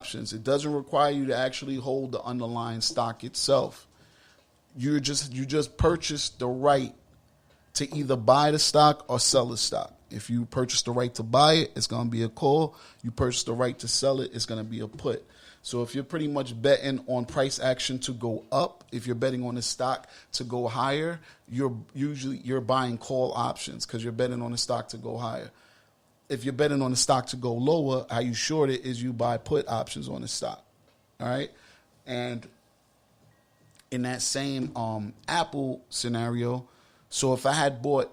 options. It doesn't require you to actually hold the underlying stock itself. You just purchase the right to either buy the stock or sell the stock. If you purchase the right to buy it, it's going to be a call. You purchase the right to sell it, it's going to be a put. So if you're pretty much betting on price action to go up, if you're betting on the stock to go higher, you're buying call options because you're betting on the stock to go higher. If you're betting on the stock to go lower, how you short it is you buy put options on the stock. All right? And in that same Apple scenario, so if I had bought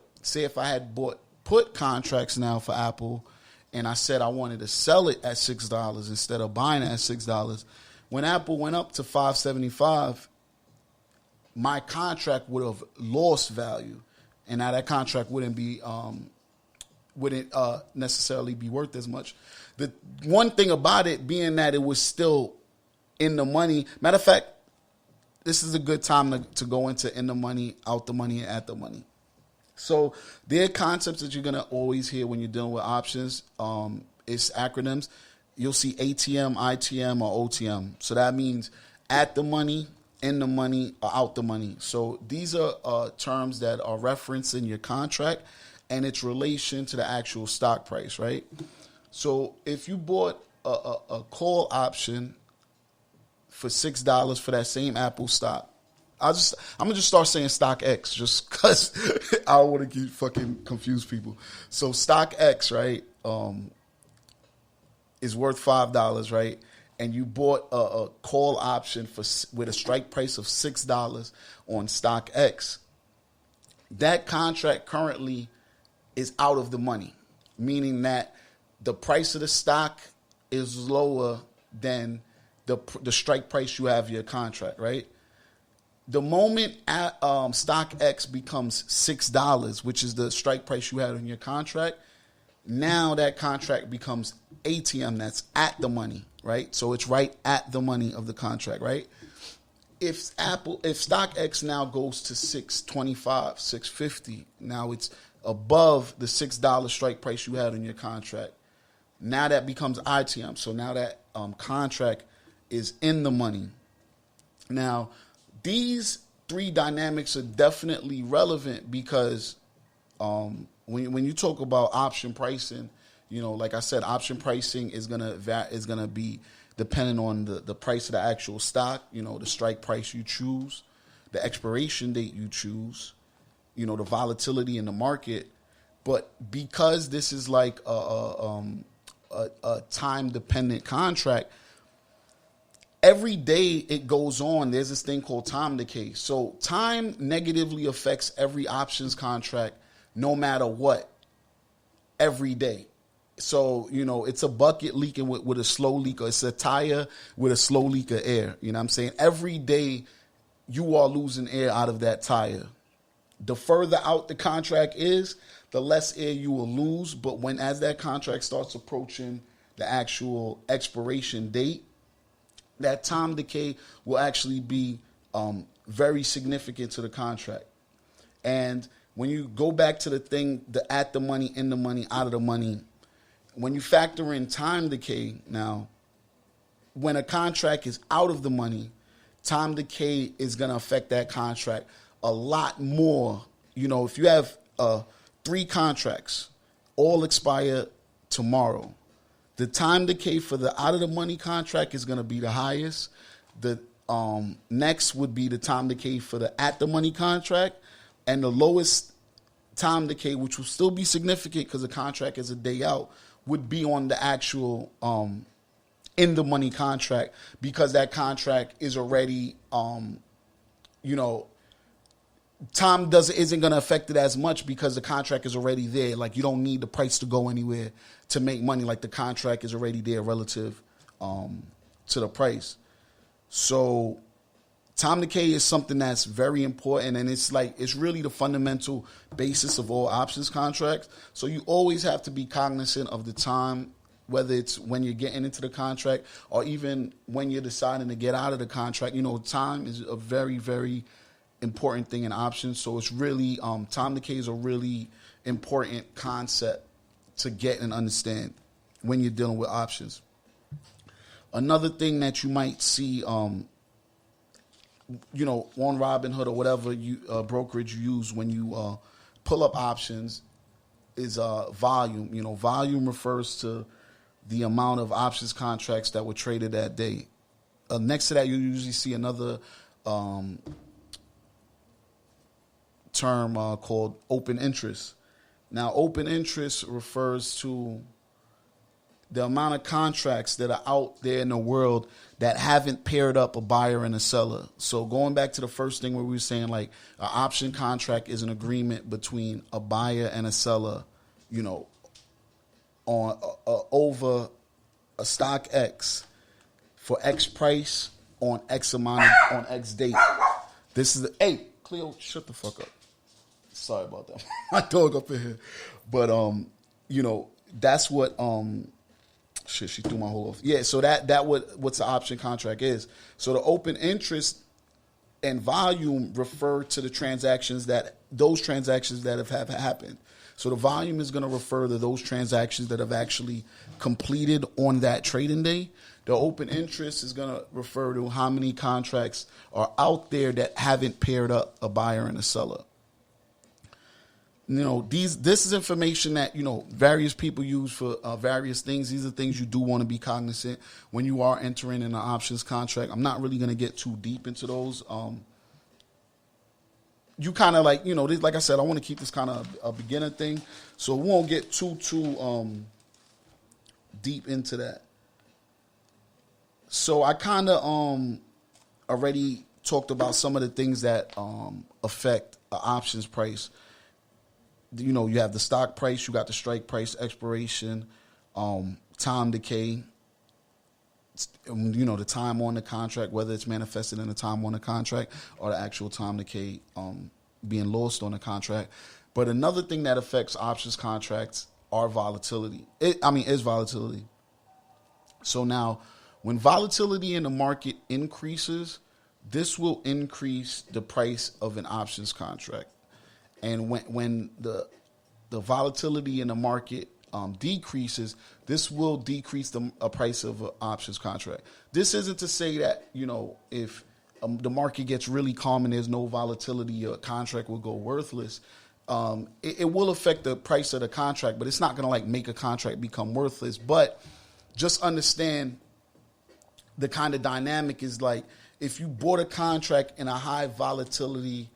put contracts now for Apple, and I said I wanted to sell it at $6 instead of buying it at $6, when Apple went up to $5.75, my contract would have lost value, and now that contract wouldn't necessarily be worth as much. The one thing about it being that it was still in the money. Matter of fact, this is a good time to go into in the money, out the money, and at the money. So there are concepts that you're going to always hear when you're dealing with options. It's acronyms. You'll see ATM, ITM, or OTM. So that means at the money, in the money, or out the money. So these are terms that are referenced in your contract and its relation to the actual stock price, right? So if you bought a call option for $6 for that same Apple stock, I'm gonna just start saying stock X just because I don't want to fucking confuse people. So stock X, right, is worth $5, right? And you bought a call option with a strike price of $6 on stock X. That contract currently is out of the money, meaning that the price of the stock is lower than the strike price you have your contract, right? The moment stock X becomes $6, which is the strike price you had on your contract, now that contract becomes ATM, that's at the money, right? So it's right at the money of the contract, right? If stock X now goes to $6.25, $6.50, now it's above the $6 strike price you had on your contract. Now that becomes ITM. So now that contract is in the money. Now, these three dynamics are definitely relevant because when you talk about option pricing, you know, like I said, option pricing is gonna be dependent on the price of the actual stock, you know, the strike price you choose, the expiration date you choose, you know, the volatility in the market. But because this is like a time dependent contract, every day it goes on, there's this thing called time decay. So time negatively affects every options contract no matter what, every day. So, you know, it's a bucket leaking with a slow leak, or it's a tire with a slow leak of air. You know what I'm saying? Every day you are losing air out of that tire. The further out the contract is, the less air you will lose. But as that contract starts approaching the actual expiration date, that time decay will actually be very significant to the contract. And when you go back to the at the money, in the money, out of the money, when you factor in time decay, now, when a contract is out of the money, time decay is going to affect that contract a lot more. You know, if you have 3 contracts, all expire tomorrow, the time decay for the out of the money contract is going to be the highest. The next would be the time decay for the at the money contract, and the lowest time decay, which will still be significant because the contract is a day out, would be on the actual in the money contract, because that contract is already you know, time isn't going to affect it as much because the contract is already there. Like, you don't need the price to go anywhere to make money. Like, the contract is already there relative to the price. So time decay is something that's very important, and it's really the fundamental basis of all options contracts. So you always have to be cognizant of the time, whether it's when you're getting into the contract or even when you're deciding to get out of the contract. You know, time is a very, very important thing in options. So it's really, time decay is a really important concept to get and understand when you're dealing with options. Another thing that you might see, on Robinhood or whatever brokerage you use when you pull up options is volume. Volume refers to the amount of options contracts that were traded that day. Next to that, you usually see another term called open interest. Now, open interest refers to the amount of contracts that are out there in the world that haven't paired up a buyer and a seller. So going back to the first thing where we were saying, like, an option contract is an agreement between a buyer and a seller, on over a stock X for X price on X amount on X date. This is hey, Cleo, shut the fuck up. Sorry about that. My dog up in here. But that's what shit, she threw my whole off. Yeah, so what's the option contract is. So the open interest and volume refer to those transactions that have happened. So the volume is going to refer to those transactions that have actually completed on that trading day. The open interest is going to refer to how many contracts are out there that haven't paired up a buyer and a seller. This is information that, various people use for various things. These are things you do want to be cognizant when you are entering in an options contract. I'm not really going to get too deep into those. You kind of like I said, I want to keep this kind of a beginner thing. So we won't get too deep into that. So I kind of already talked about some of the things that affect an options price. You have the stock price, you got the strike price, expiration, time decay, the time on the contract, whether it's manifested in the time on the contract or the actual time decay being lost on the contract. But another thing that affects options contracts are volatility. Is volatility. So now, when volatility in the market increases, this will increase the price of an options contract. And when the volatility in the market decreases, this will decrease the price of an options contract. This isn't to say that, if the market gets really calm and there's no volatility, your contract will go worthless. It will affect the price of the contract, but it's not going to make a contract become worthless. But just understand the kind of dynamic is like if you bought a contract in a high volatility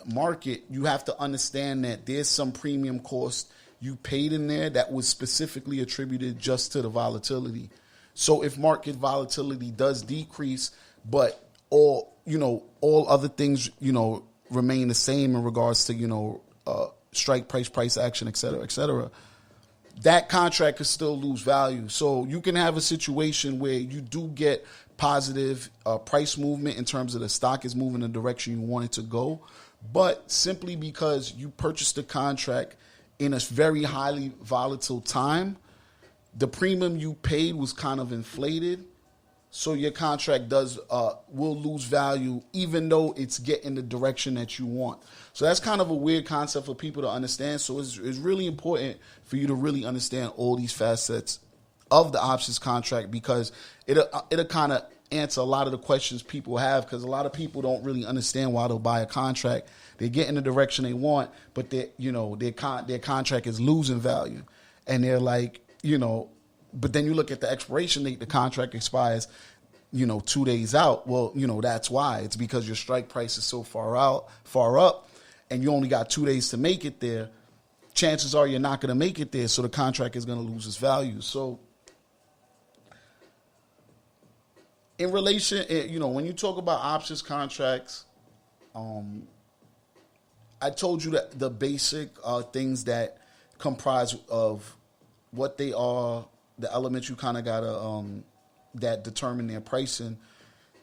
market, you have to understand that there's some premium cost you paid in there that was specifically attributed just to the volatility. So if market volatility does decrease, but all other things, remain the same in regards to, strike price, price action, et cetera, that contract could still lose value. So you can have a situation where you do get positive price movement in terms of the stock is moving in the direction you want it to go. But simply because you purchased the contract in a very highly volatile time, the premium you paid was kind of inflated. So your contract will lose value even though it's getting the direction that you want. So that's kind of a weird concept for people to understand. So it's really important for you to really understand all these facets of the options contract, because it'll kind of answer a lot of the questions people have, because a lot of people don't really understand why they'll buy a contract. They get in the direction they want, but their contract is losing value. And they're like, but then you look at the expiration date, the contract expires, 2 days out. Well, that's why. It's because your strike price is so far up, and you only got 2 days to make it there. Chances are you're not going to make it there, so the contract is going to lose its value. So in relation, when you talk about options contracts, I told you that the basic things that comprise of what they are, the elements you kind of gotta that determine their pricing.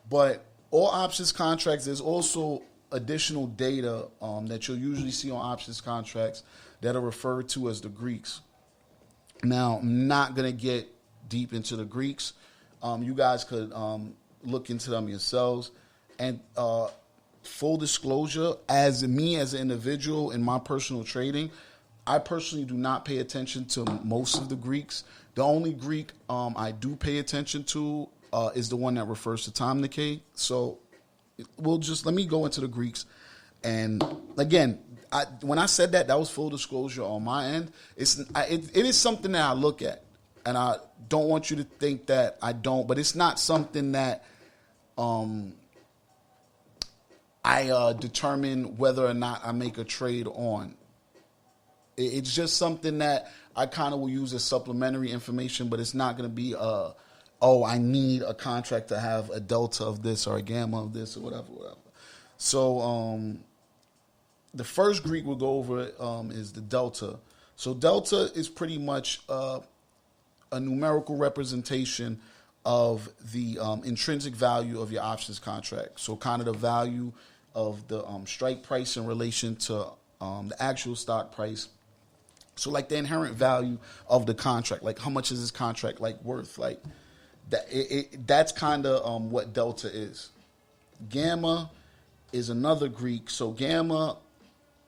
But all options contracts, there's also additional data that you'll usually see on options contracts that are referred to as the Greeks. Now, I'm not gonna get deep into the Greeks. You guys could look into them yourselves. And full disclosure, as an individual in my personal trading, I personally do not pay attention to most of the Greeks. The only Greek I do pay attention to is the one that refers to time decay. So let me go into the Greeks. And again, when I said that was full disclosure on my end. It is something that I look at, and I don't want you to think that I don't. But it's not something that I determine whether or not I make a trade on. It's just something that I kind of will use as supplementary information, but it's not going to be I need a contract to have a delta of this or a gamma of this or whatever. So the first Greek we'll go over is the delta. So delta is pretty much a numerical representation of the intrinsic value of your options contract. So kind of the value of the strike price in relation to the actual stock price. So like the inherent value of the contract, like how much is this contract like worth? Like that. That's kind of what delta is. Gamma is another Greek. So gamma,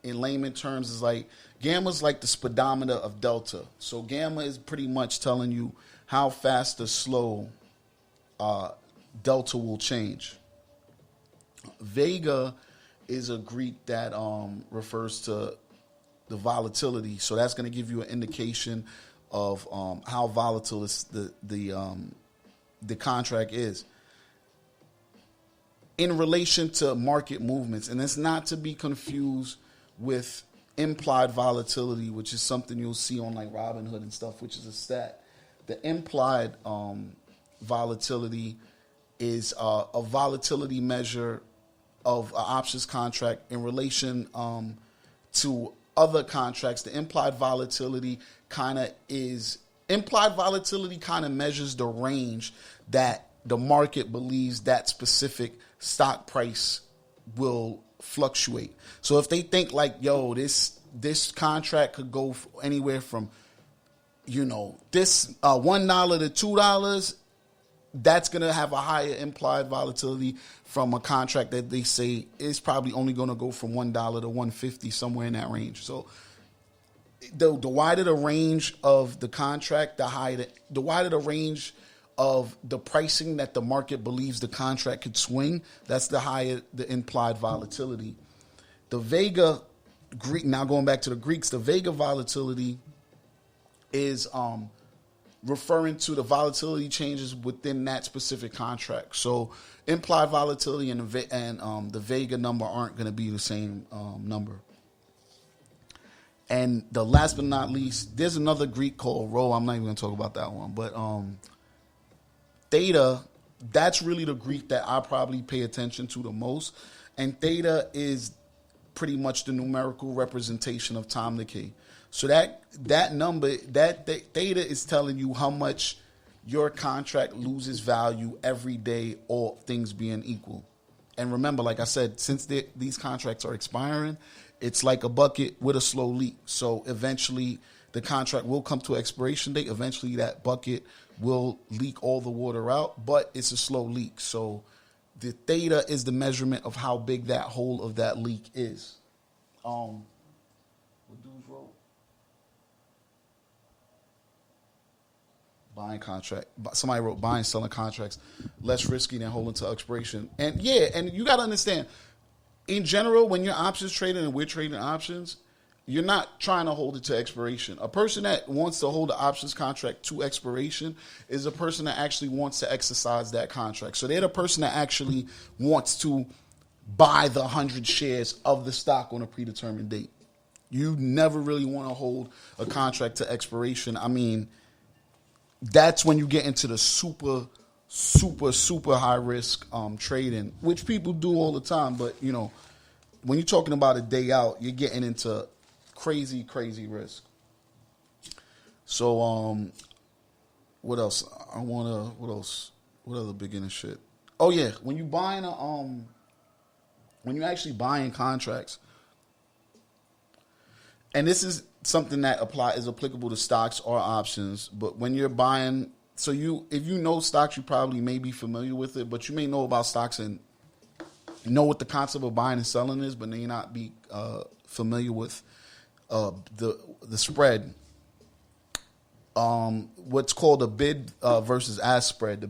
in layman terms, is like gamma's like the speedometer of delta. So gamma is pretty much telling you how fast or slow delta will change. Vega is a Greek that refers to the volatility. So that's going to give you an indication of how volatile the contract is in relation to market movements. And it's not to be confused with implied volatility, which is something you'll see on like Robinhood and stuff, which is a stat. The implied volatility is a volatility measure of an options contract in relation to other contracts. The implied volatility kind of measures the range that the market believes that specific stock price will fluctuate. So if they think like, yo, this contract could go anywhere from, this $1 to $2, that's going to have a higher implied volatility from a contract that they say is probably only going to go from $1 to $1.50, somewhere in that range. So the wider the range of the contract, the wider the range of the pricing that the market believes the contract could swing, that's the higher the implied volatility. The Vega Greek, now going back to the Greeks, the Vega volatility is referring to the volatility changes within that specific contract. So implied volatility and the Vega number aren't going to be the same number. And the last but not least, there's another Greek called Rho. I'm not even going to talk about that one. But Theta, that's really the Greek that I probably pay attention to the most. And Theta is pretty much the numerical representation of time decay. So that number, that Theta is telling you how much your contract loses value every day, all things being equal. And remember, like I said, since these contracts are expiring, it's like a bucket with a slow leak. So eventually the contract will come to expiration date. Eventually that bucket will leak all the water out, but it's a slow leak. So the Theta is the measurement of how big that hole of that leak is. What dudes wrote? Buying contract. Somebody wrote buying, selling contracts less risky than holding to expiration. And yeah, and you got to understand, in general, when you're options trading and we're trading options, you're not trying to hold it to expiration. A person that wants to hold the options contract to expiration is a person that actually wants to exercise that contract. So they're the person that actually wants to buy the 100 shares of the stock on a predetermined date. You never really want to hold a contract to expiration. I mean, that's when you get into the super high risk trading, which people do all the time. But, when you're talking about a day out, you're getting into crazy risk. So, what else? What other beginner shit? Oh yeah, when you buying when you're actually buying contracts, and this is something that is applicable to stocks or options, but when you're buying, if you know stocks, you probably may be familiar with it, but you may know about stocks and know what the concept of buying and selling is, but may not be familiar with the spread, what's called a bid versus ask spread. The